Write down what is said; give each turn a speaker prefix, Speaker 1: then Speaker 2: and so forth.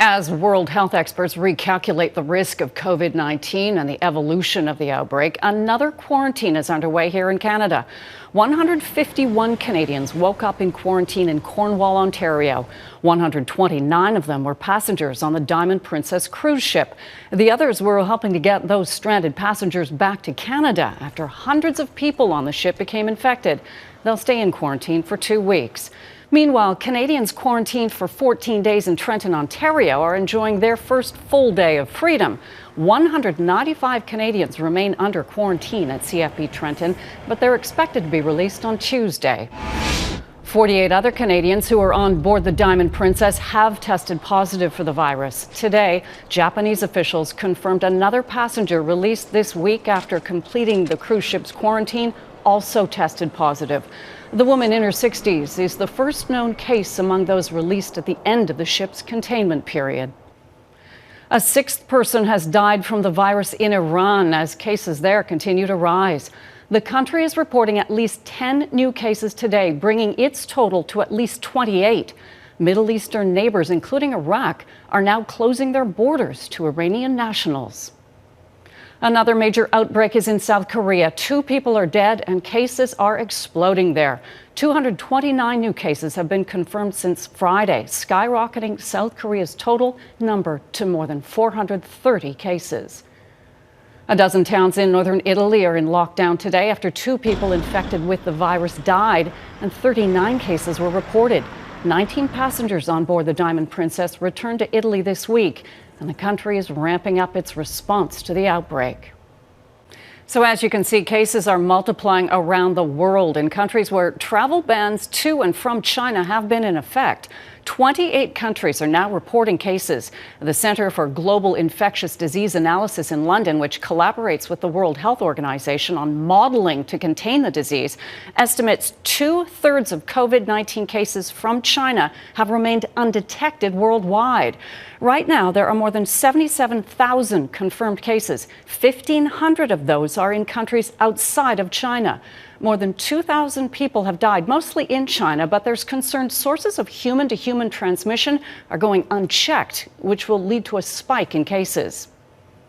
Speaker 1: As World Health experts recalculate the risk of COVID-19 and the evolution of the outbreak, another quarantine is underway here in Canada. 151 Canadians woke up in quarantine in Cornwall, Ontario. 129 of them were passengers on the Diamond Princess cruise ship. The others were helping to get those stranded passengers back to Canada after hundreds of people on the ship became infected. They'll stay in quarantine for 2 weeks. Meanwhile, Canadians quarantined for 14 days in Trenton, Ontario are enjoying their first full day of freedom. 195 Canadians remain under quarantine at CFB Trenton, but they're expected to be released on Tuesday. 48 other Canadians who are on board the Diamond Princess have tested positive for the virus. Today, Japanese officials confirmed another passenger released this week after completing the cruise ship's quarantine also tested positive. The woman in her 60s is the first known case among those released at the end of the ship's containment period. A sixth person has died from the virus in Iran as cases there continue to rise. The country is reporting at least 10 new cases today, bringing its total to at least 28. Middle Eastern neighbors, including Iraq, are now closing their borders to Iranian nationals. Another major outbreak is in South Korea. 2 people are dead and cases are exploding there. 229 new cases have been confirmed since Friday, skyrocketing South Korea's total number to more than 430 cases. A dozen towns in northern Italy are in lockdown today after 2 people infected with the virus died and 39 cases were reported. 19 passengers on board the Diamond Princess returned to Italy this week, and the country is ramping up its response to the outbreak. So as you can see, cases are multiplying around the world in countries where travel bans to and from China have been in effect. 28 countries are now reporting cases. The Center for Global Infectious Disease Analysis in London, which collaborates with the World Health Organization on modeling to contain the disease, estimates 2/3 of COVID-19 cases from China have remained undetected worldwide. Right now, there are more than 77,000 confirmed cases. 1,500 of those are in countries outside of China. More than 2,000 people have died, mostly in China, but there's concern sources of human-to-human transmission are going unchecked, which will lead to a spike in cases.